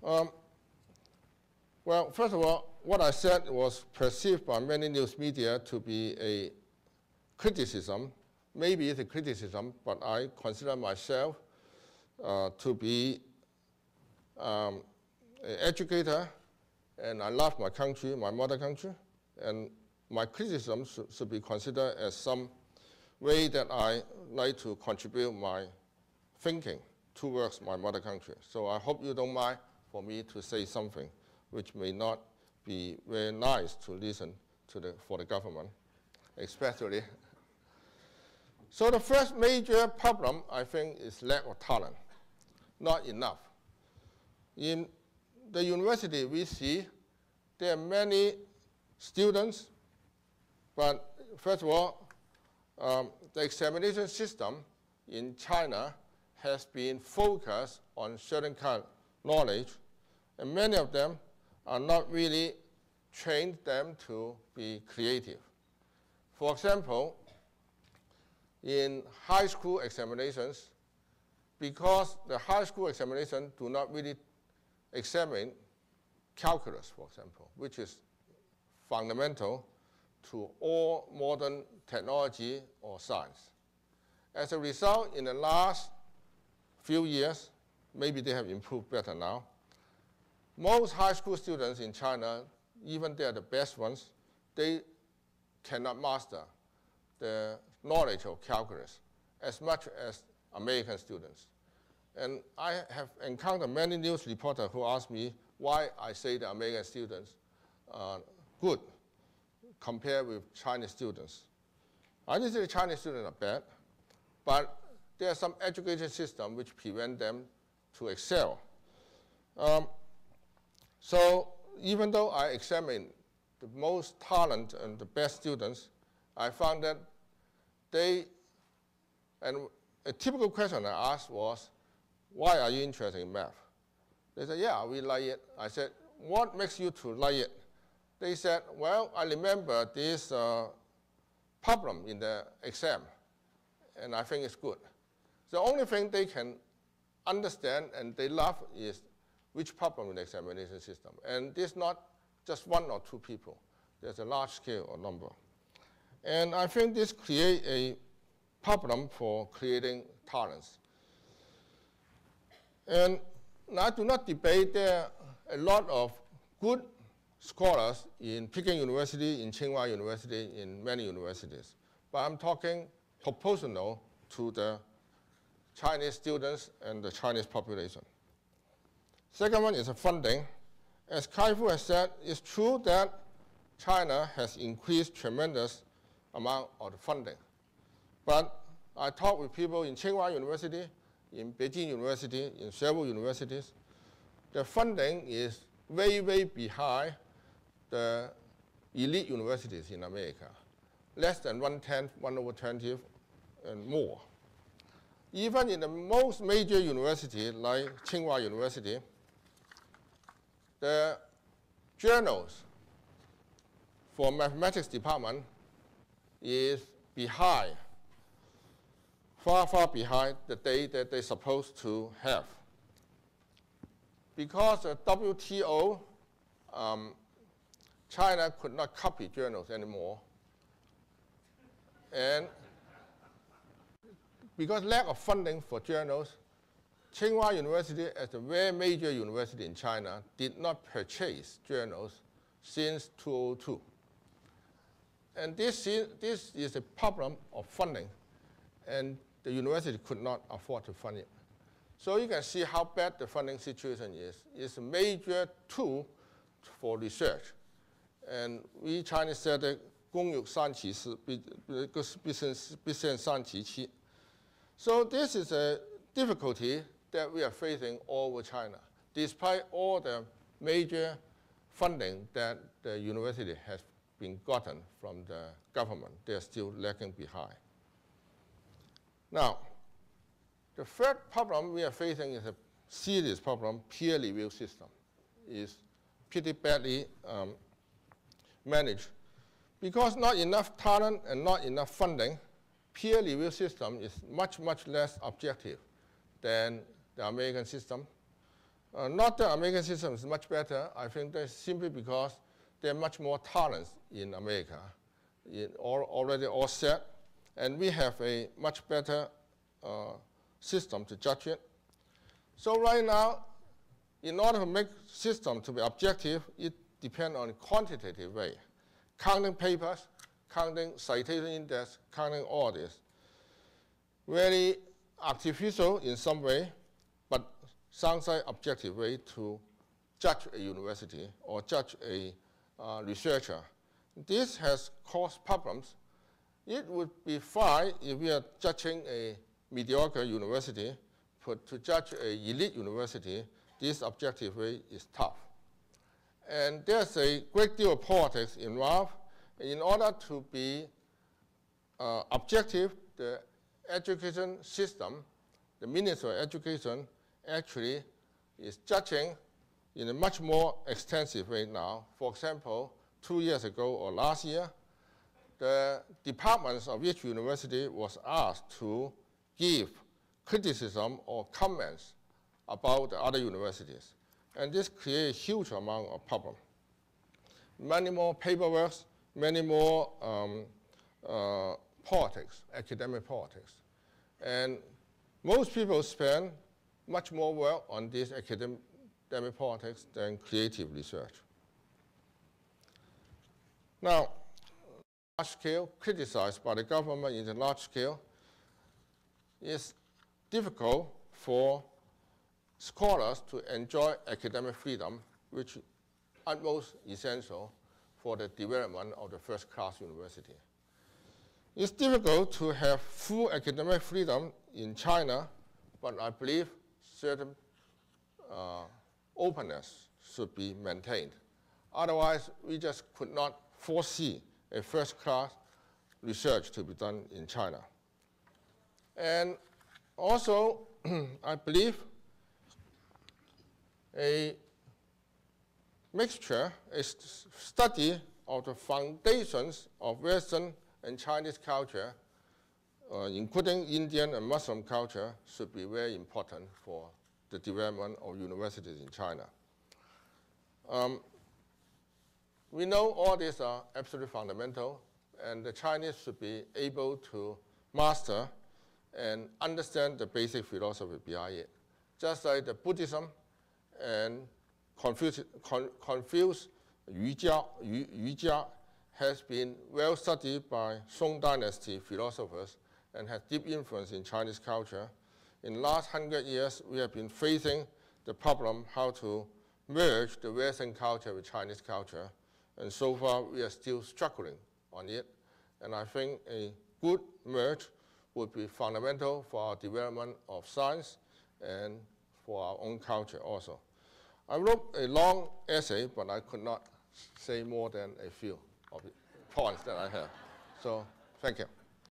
Well, first of all, what I said was perceived by many news media to be a criticism. Maybe it's a criticism, but I consider myself to be an educator, and I love my country, my mother country, and my criticism should be considered as some way that I like to contribute my thinking towards my mother country. So I hope you don't mind for me to say something which may not be very nice to listen to for the government, especially. So the first major problem, I think, is lack of talent, not enough. In the university, we see there are many students, but first of all, the examination system in China has been focused on certain kind of knowledge, and many of them are not really trained them to be creative. For example, in high school examinations, because the high school examination do not really examine calculus, for example, which is fundamental to all modern technology or science. As a result, in the last few years, maybe they have improved better now, most high school students in China, even they are the best ones, they cannot master the knowledge of calculus as much as American students. And I have encountered many news reporters who ask me why I say the American students are good compared with Chinese students. I didn't say the Chinese students are bad, but there are some education systems which prevent them to excel. So even though I examined the most talented and the best students, I found that and a typical question I asked was, why are you interested in math? They said, yeah, we like it. I said, what makes you to like it? They said, well, I remember this problem in the exam, and I think it's good. The only thing they can understand and they love is which problem in the examination system. And this is not just one or two people. There's a large scale or number. And I think this creates a problem for creating talents. And I do not debate there are a lot of good scholars in Peking University, in Tsinghua University, in many universities. But I'm talking proportional to the Chinese students and the Chinese population. Second one is the funding. As Kai-Fu has said, it's true that China has increased tremendous amount of the funding. But I talked with people in Tsinghua University, in Beijing University, in several universities. The funding is way, way behind the elite universities in America. Less than 1/10, 1/20, and more. Even in the most major university, like Tsinghua University, the journals for mathematics department is behind, far, far behind the date that they're supposed to have. Because the WTO, China could not copy journals anymore. And because lack of funding for journals, Tsinghua University, as a very major university in China, did not purchase journals since 2002. And this is a problem of funding, and the university could not afford to fund it. So you can see how bad the funding situation is. It's a major tool for research. And we Chinese said that 公有三期是必胜三期期. So this is a difficulty that we are facing all over China. Despite all the major funding that the university has been gotten from the government, they are still lagging behind. Now, the third problem we are facing is a serious problem. Peer review system is pretty badly managed. Because not enough talent and not enough funding, peer review system is much, much less objective than the American system. Not that American system is much better. I think that's simply because there are much more talents in America, already all set, and we have a much better system to judge it. So right now, in order to make system to be objective, it depends on a quantitative way, counting papers, counting citation index, counting all this. Very artificial in some way, but sounds like objective way to judge a university or judge a researcher. This has caused problems. It would be fine if we are judging a mediocre university, but to judge an elite university, this objective way is tough. And there's a great deal of politics involved. In order to be objective, the education system, the Ministry of Education, actually is judging in a much more extensive way now. For example, 2 years ago or last year, the departments of each university was asked to give criticism or comments about the other universities. And this creates a huge amount of problem. Many more paperwork, many more politics, academic politics. And most people spend much more work on this academic politics than creative research. Now, large scale, criticized by the government in the large scale, is difficult for scholars to enjoy academic freedom, which is utmost essential for the development of the first-class university. It's difficult to have full academic freedom in China, but I believe certain openness should be maintained. Otherwise, we just could not foresee a first-class research to be done in China. And also, I believe a mixture, a study of the foundations of Western and Chinese culture, including Indian and Muslim culture, should be very important for the development of universities in China. We know all these are absolutely fundamental, and the Chinese should be able to master and understand the basic philosophy behind it. Just like the Buddhism and Confucius, Yujia has been well studied by Song Dynasty philosophers and has deep influence in Chinese culture. In the last 100 years, we have been facing the problem how to merge the Western culture with Chinese culture. And so far, we are still struggling on it. And I think a good merge would be fundamental for our development of science and for our own culture also. I wrote a long essay, but I could not say more than a few of the points that I have. So, thank you.